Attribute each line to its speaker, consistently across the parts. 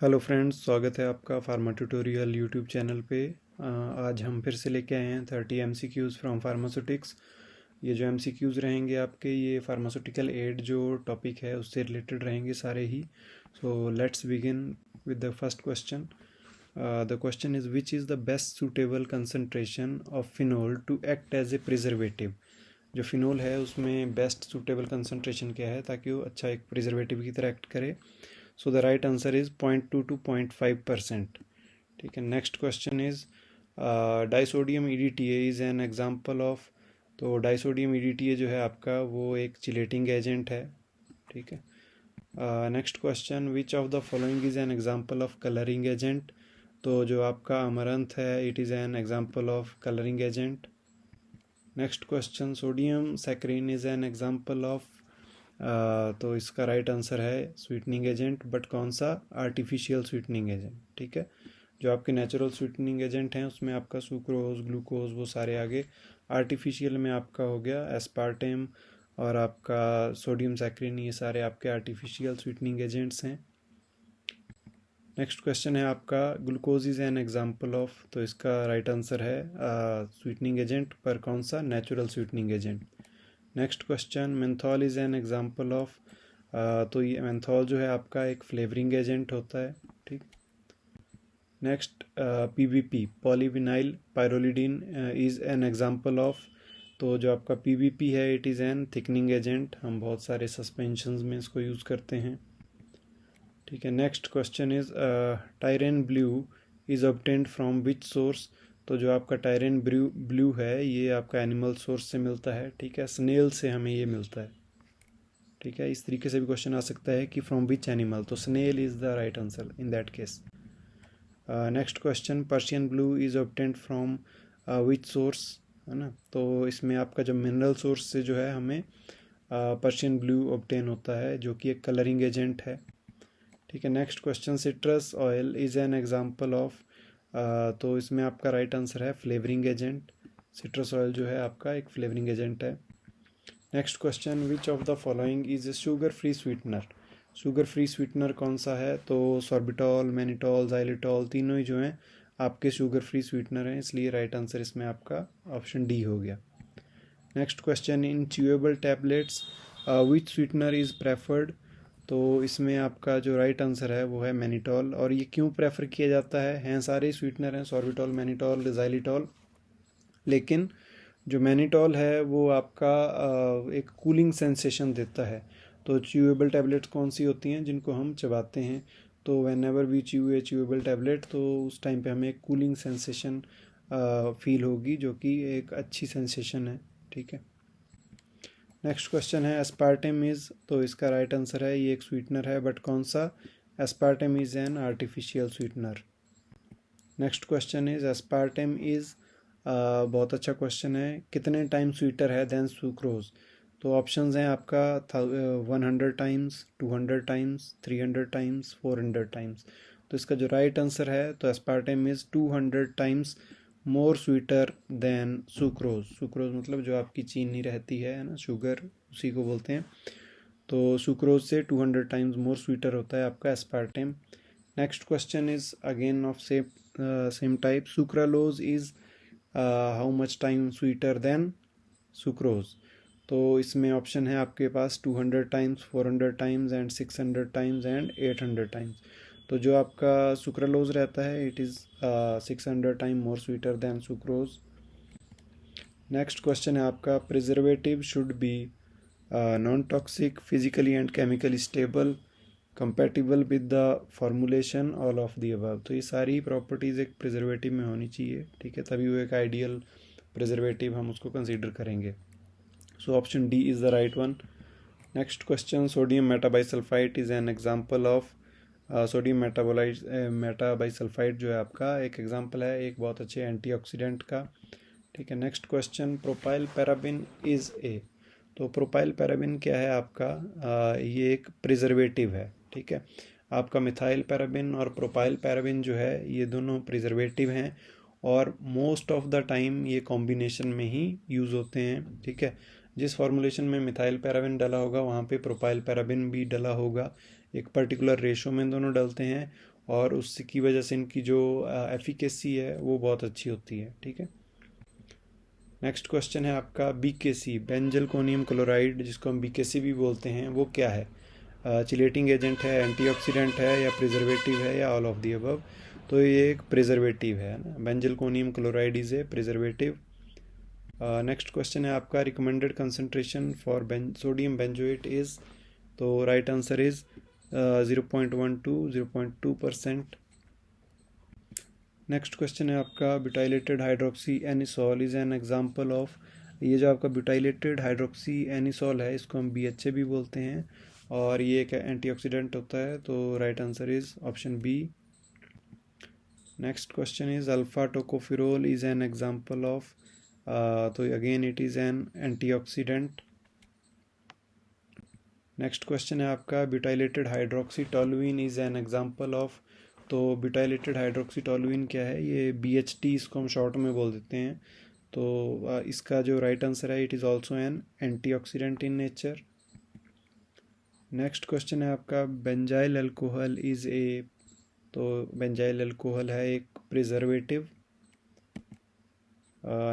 Speaker 1: Hello friends, स्वागत है आपका फार्मा ट्यूटोरियल यूट्यूब चैनल पे। आज हम फिर से लेके आए हैं 30 MCQs फ्रॉम फार्मास्यूटिक्स। ये जो MCQs रहेंगे आपके, ये फार्मास्यूटिकल एड जो टॉपिक है उससे रिलेटेड रहेंगे सारे ही। So let's begin with the first question. The question is which is the best suitable concentration of phenol to act as a preservative. जो फिनोल है उसमें बेस्ट सूटेबल कंसनट्रेशन क्या है ताकि वो अच्छा एक प्रिजर्वेटिव की तरह एक्ट करे। So the right answer is 0.2 to 0.5%. ठीक है, next question is disodium EDTA is an example of. तो डाइसोडियम EDTA जो है आपका वो एक चिलेटिंग एजेंट है। ठीक है, next question, which of the following is an example of colouring agent. तो जो आपका अमरंथ है it is an example of colouring agent. Next question, sodium saccharin is an example of. तो इसका राइट आंसर है स्वीटनिंग एजेंट, बट कौन सा? Artificial sweetening agent. ठीक है, जो आपके नेचुरल स्वीटनिंग एजेंट हैं उसमें आपका सुक्रोज, ग्लूकोज वो सारे आगे। आर्टिफिशियल में आपका हो गया एस्पार्टेम और आपका सोडियम सैकरिन, ये सारे आपके आर्टिफिशियल स्वीटनिंग एजेंट्स हैं। नेक्स्ट क्वेश्चन है आपका, glucose is an example of. तो इसका राइट आंसर है स्वीटनिंग एजेंट, पर कौन सा? Natural sweetening agent. Next question, menthol is an example of. तो ये मेंथॉल जो है आपका एक फ्लेवरिंग एजेंट होता है। ठीक, next PBP polyvinyl pyrrolidine is an example of. तो जो आपका PBP है it is N thickening agent, हम बहुत सारे सस्पेंशंस में इसको यूज़ करते हैं। ठीक है, next question is trypan blue is obtained from which source. तो जो आपका टायरेन ब्लू है ये आपका एनिमल सोर्स से मिलता है। ठीक है, स्नेल से हमें ये मिलता है। ठीक है, इस तरीके से भी क्वेश्चन आ सकता है कि फ्रॉम विच एनिमल, तो snail is the right answer in that case. Next question, Persian blue is obtained from which source, है ना। तो इसमें आपका जब मिनरल सोर्स से जो है हमें पर्शियन ब्लू ऑब्टेन होता है जो कि एक कलरिंग एजेंट है। ठीक है, next question, citrus oil is an example of. तो इसमें आपका राइट आंसर है फ्लेवरिंग एजेंट। सिट्रस ऑयल जो है आपका एक फ्लेवरिंग एजेंट है। Next question, which of the following is a sugar free sweetener. Sugar free sweetener कौन सा है? तो सॉर्बिटॉल, मैनिटॉल, जाइलिटॉल, तीनों ही जो हैं आपके शुगर फ्री स्वीटनर हैं, इसलिए राइट आंसर इसमें आपका ऑप्शन डी हो गया। Next question, in chewable tablets which sweetener is preferred. तो इसमें आपका जो राइट आंसर है वो है मैनिटॉल। और ये क्यों प्रेफर किया जाता है? हैं सारे स्वीटनर हैं, सॉर्बिटॉल, मैनिटॉल, जाइलिटॉल, लेकिन जो मैनिटॉल है वो आपका एक कूलिंग सेंसेशन देता है। तो च्यूएबल टैबलेट्स कौन सी होती हैं? जिनको हम चबाते हैं। तो whenever we chew a chewable tablet तो उस टाइम पे हमें एक कूलिंग सेंसेशन फील होगी, जो कि एक अच्छी सेंसेशन है। ठीक है, नेक्स्ट क्वेश्चन है, एस्पार्टेम इज़। तो इसका राइट आंसर है ये एक स्वीटनर है, बट कौन सा? Aspartame is an artificial sweetener. Next question is, aspartame is, बहुत अच्छा क्वेश्चन है, कितने टाइम स्वीटर है देन सुक्रोज। तो ऑप्शंस हैं आपका 100 टाइम्स, 200 टाइम्स, 300 टाइम्स, 400 टाइम्स। तो इसका जो राइट आंसर है तो aspartame is 200 times more sweeter than sucrose. Sucrose मतलब जो आपकी चीनी रहती है ना, शुगर, उसी को बोलते हैं। तो सुक्रोज से 200 टाइम्स मोर स्वीटर होता है आपका aspartame. Next question is again of same type, sucralose is how much time sweeter than sucrose. तो इसमें ऑप्शन है आपके पास 200 times, 400 times and 600 times and 800 times. तो जो आपका सुक्रालोज रहता है it is 600 time more sweeter than sucrose. Next question है आपका, preservative should be non toxic, physically and chemically stable, compatible with the formulation, all of the above. तो ये सारी प्रॉपर्टीज़ एक प्रिजर्वेटिव में होनी चाहिए। ठीक है, तभी वो एक आइडियल प्रिजर्वेटिव हम उसको कंसीडर करेंगे। So option D is the right one. Next question, sodium metabisulphite is an example of. Sodium metabisulphite जो है आपका एक एग्जांपल है एक बहुत अच्छे एंटीऑक्सीडेंट का। ठीक है, next question, propyl paraben is a. तो प्रोपाइल पैराबिन क्या है आपका? ये एक प्रिजर्वेटिव है। ठीक है, आपका मिथाइल पैराबिन और प्रोपाइल पैराबिन जो है ये दोनों प्रिजर्वेटिव हैं और मोस्ट ऑफ द टाइम ये कॉम्बिनेशन में ही यूज़ होते हैं। ठीक है, जिस फॉर्मुलेशन में मिथाइल पैराबिन डला होगा वहाँ पे प्रोपाइल पैराबिन भी डला होगा, एक पर्टिकुलर रेशो में दोनों डलते हैं और उसकी वजह से इनकी जो एफिकेसी है वो बहुत अच्छी होती है। ठीक है, नेक्स्ट क्वेश्चन है आपका BKC, बेंजलकोनियम क्लोराइड, जिसको हम BKC भी बोलते हैं, वो क्या है? चिलेटिंग एजेंट है, एंटीऑक्सीडेंट है, या प्रिजर्वेटिव है, या ऑल ऑफ दी अबव? तो ये एक प्रिजर्वेटिव है ना, benzalkonium chloride is a preservative. Next question है आपका, recommended concentration for sodium benzoate is? तो right answer is 0.12% next question है आपका, butylated hydroxy anisole is an example of? ये जो आपका ब्यूटाइलेटेड हाइड्रोक्सी एनिसोल है, इसको हम BHA भी बोलते हैं, और ये एक एंटीऑक्सीडेंट होता है। तो right answer is option B. Next question is, alpha tocopherol is an example of? तो again it is an antioxidant. Next question है आपका, butylated hydroxy toluene is an example of? तो ब्यूटाइलेटेड हाइड्रोक्सी टोलुइन क्या है? ये BHT इसको हम short में बोल देते हैं। तो इसका जो राइट आंसर है, it is also an antioxidant in nature. Next question है आपका, बेंजाइल अल्कोहल इज ए? तो बेंजाइल अल्कोहल है एक प्रिजर्वेटिव।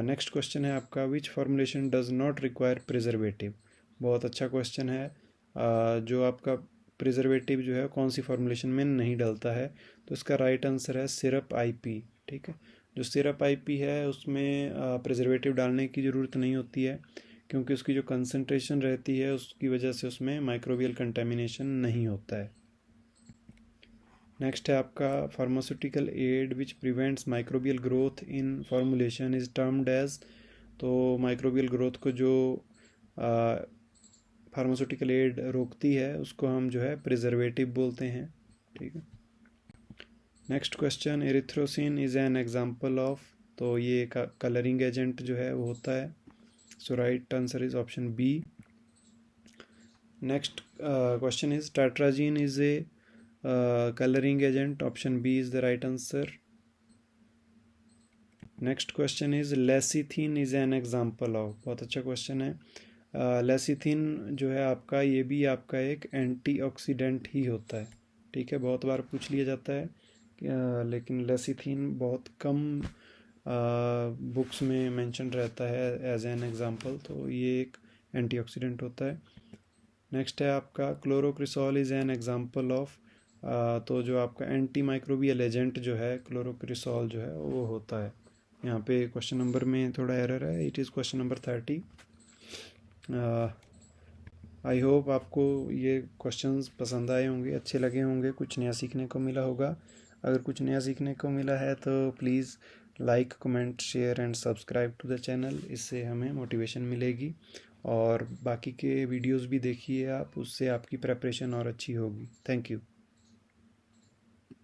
Speaker 1: नेक्स्ट क्वेश्चन है आपका, which formulation does not require preservative? बहुत अच्छा क्वेश्चन है। जो आपका प्रिजर्वेटिव जो है कौन सी फॉर्मुलेशन में नहीं डलता है? तो इसका राइट आंसर है सिरप IP। ठीक है, जो सिरप IP है उसमें प्रिजर्वेटिव डालने की ज़रूरत नहीं होती है, क्योंकि उसकी जो कंसनट्रेशन रहती है उसकी वजह से उसमें माइक्रोबियल कंटेमिनेशन नहीं होता है। नेक्स्ट है आपका, pharmaceutical aid which prevents microbial growth in formulation is termed as? तो माइक्रोबियल ग्रोथ को जो फार्मास्यूटिकल एड रोकती है उसको हम जो है प्रिजर्वेटिव बोलते हैं। ठीक है, next question, erythrosine is an example of? तो ये कलरिंग एजेंट जो है वो होता है। So right answer is option B. Next question is, tartrazine is a coloring agent? Option B is the right answer. Next question is, lecithin is an example of? बहुत अच्छा question है। Lecithin जो है आपका, ये भी आपका एक एंटीऑक्सीडेंट ही होता है। ठीक है, बहुत बार पूछ लिया जाता है लेकिन लेसिथिन बहुत कम बुक्स में मेंशन रहता है एज एन एग्जांपल, तो ये एक एंटीऑक्सीडेंट होता है। नेक्स्ट है आपका, क्लोरोक्रिसॉल इज एन एग्जांपल ऑफ? तो जो आपका एंटी माइक्रोबियल एजेंट जो है क्लोरोक्रिसॉल जो है वो होता है। यहाँ पे क्वेश्चन नंबर में थोड़ा एरर है, it is question number 30। I hope आपको ये क्वेश्चंस पसंद आए होंगे, अच्छे लगे होंगे, कुछ नया सीखने को मिला होगा। अगर कुछ नया सीखने को मिला है तो please like, comment, share and subscribe to the channel, इससे हमें मोटिवेशन मिलेगी। और बाकी के वीडियोस भी देखिए आप, उससे आपकी प्रेपरेशन और अच्छी होगी। Thank you.